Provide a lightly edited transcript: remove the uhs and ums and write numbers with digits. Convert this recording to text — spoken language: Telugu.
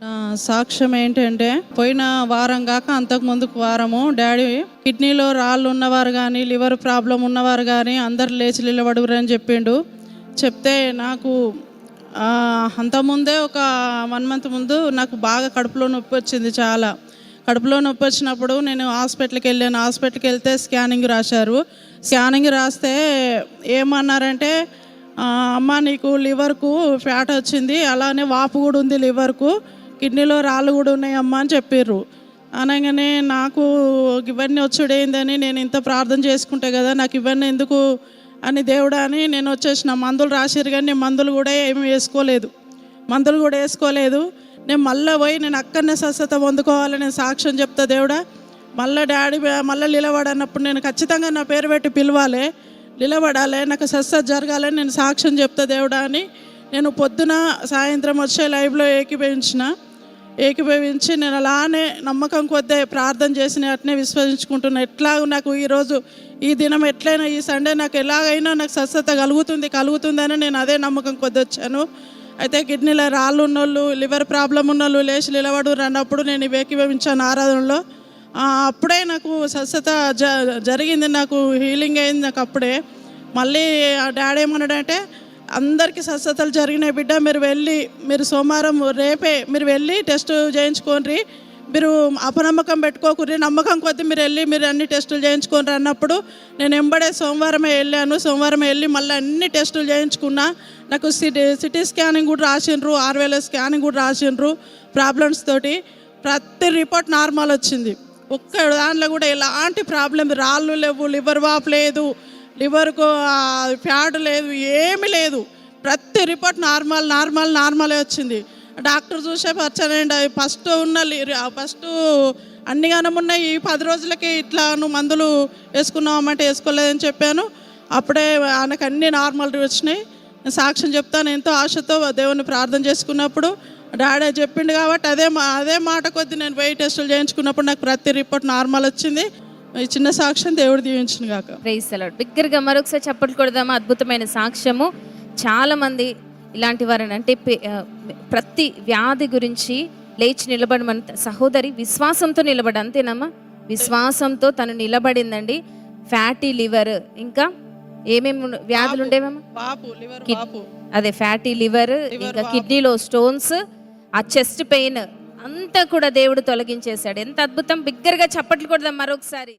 నా సాక్ష్యం ఏంటంటే, పోయిన వారం కాక అంతకు ముందుకు వారము డాడీ కిడ్నీలో రాళ్ళు ఉన్నవారు కానీ, లివర్ ప్రాబ్లం ఉన్నవారు కానీ అందరు లేచి నిలబడురని చెప్పిండు. చెప్తే నాకు అంతకుముందే ఒక 1 మంత్ ముందు నాకు బాగా కడుపులో నొప్పి వచ్చింది. చాలా కడుపులో నొప్పి వచ్చినప్పుడు నేను హాస్పిటల్కి వెళ్ళాను. హాస్పిటల్కి వెళ్తే స్కానింగ్ రాశారు. స్కానింగ్ రాస్తే ఏమన్నారంటే, అమ్మ నీకు లివర్కు ఫ్యాట్ వచ్చింది, అలానే వాపు కూడా ఉంది, లివర్కు కిడ్నీలో రాళ్ళు కూడా ఉన్నాయమ్మా అని చెప్పారు. అనగానే నాకు ఇవన్నీ వచ్చుడేందని నేను ఇంత ప్రార్థన చేసుకుంటే కదా నాకు ఇవన్నీ ఎందుకు అని దేవుడా అని నేను వచ్చేసిన. మందులు రాసిరు కానీ నేను మందులు కూడా ఏమి వేసుకోలేదు. నేను మళ్ళీ పోయి నేను అక్కడనే స్వస్థత పొందుకోవాలి, నేను సాక్ష్యం చెప్తా దేవుడా. మళ్ళీ డాడీ మళ్ళీ నిలబడన్నప్పుడు నేను ఖచ్చితంగా నా పేరు పెట్టి పిలవాలి, నిలబడాలి, నాకు స్వస్థత జరగాలని నేను సాక్ష్యం చెప్తా దేవుడా అని నేను పొద్దున సాయంత్రం వచ్చే లైవ్లో ఏకీభవించి నేను అలానే నమ్మకం కొద్దే ప్రార్థన చేసిన అట్నే విశ్వసించుకుంటున్నా. ఎట్లాగ నాకు ఈరోజు ఈ దినం ఎట్లయినా ఈ సండే నాకు ఎలాగైనా నాకు స్వస్థత కలుగుతుందని నేను అదే నమ్మకం కొద్ది వచ్చాను. అయితే కిడ్నీలో రాళ్ళు ఉన్నోళ్ళు, లివర్ ప్రాబ్లం ఉన్నోళ్ళు లేచి నిలబడు అన్నప్పుడు నేను ఏకీభవించాను ఆరాధనలో. అప్పుడే నాకు స్వస్థత జరిగింది, నాకు హీలింగ్ అయింది. నాకు అప్పుడే మళ్ళీ డాడీ ఏమన్నాడంటే, అందరికీ స్వస్థతలు జరిగినాయి బిడ్డ, మీరు సోమవారం రేపే మీరు వెళ్ళి టెస్ట్ చేయించుకోండి, మీరు అపనమ్మకం పెట్టుకోకూరి, నమ్మకం కొద్దీ మీరు అన్ని టెస్టులు చేయించుకోండి అన్నప్పుడు నేను ఎంబడే సోమవారమే వెళ్ళి మళ్ళీ అన్ని టెస్టులు చేయించుకున్నా. నాకు సిటీ స్కానింగ్ కూడా రాసిండ్రు, 6000 స్కానింగ్ కూడా రాసిండ్రు ప్రాబ్లమ్స్ తోటి. ప్రతి రిపోర్ట్ నార్మల్ వచ్చింది. ఒక్క దాంట్లో కూడా ఎలాంటి ప్రాబ్లం, రాళ్ళు లేవు, లివర్ వాపు లేదు, లివర్కు ఫ్యాట్ లేదు, ఏమీ లేదు. ప్రతి రిపోర్ట్ నార్మలే వచ్చింది. డాక్టర్ చూసే పరిచయండి, ఫస్ట్ అన్ని గానం ఉన్నాయి, ఈ 10 రోజులకి ఇట్లా నువ్వు మందులు వేసుకున్నావమ్మంటే వేసుకోలేదని చెప్పాను. అప్పుడే ఆయనకు అన్నీ నార్మల్ వచ్చినాయి. నేను సాక్ష్యం చెప్తాను. ఎంతో ఆశతో దేవుని ప్రార్థన చేసుకున్నప్పుడు డాడీ చెప్పిండు కాబట్టి అదే మాట కొద్దీ నేను పోయి టెస్టులు చేయించుకున్నప్పుడు నాకు ప్రతి రిపోర్ట్ నార్మల్ వచ్చింది. ఈ చిన్న సాక్ష్యం దేవుడు దీవించును గాక. Praise the Lord. బిగ్గరగా మరొకసారి చప్పట్లు కొడదామా. అద్భుతమైన సాక్ష్యము. చాలామంది ఇలాంటి వారిని అంటే ప్రతి వ్యాధి గురించి లేచి నిలబడమని సహోదరి విశ్వాసంతో నిలబడి, అంతేనమ్మా, విశ్వాసంతో తను నిలబడిందండి. ఫ్యాటీ లివర్, ఇంకా ఏమేమి వ్యాధులు ఉండేవమ్మా? అదే ఫ్యాటీ లివర్, ఇంకా కిడ్నీలో స్టోన్స్, ఆ చెస్ట్ పెయిన్ అంతా కూడా దేవుడు తొలగించేశాడు. ఎంత అద్భుతం. బిగ్గరగా చప్పట్లు కొడదాం మరొకసారి.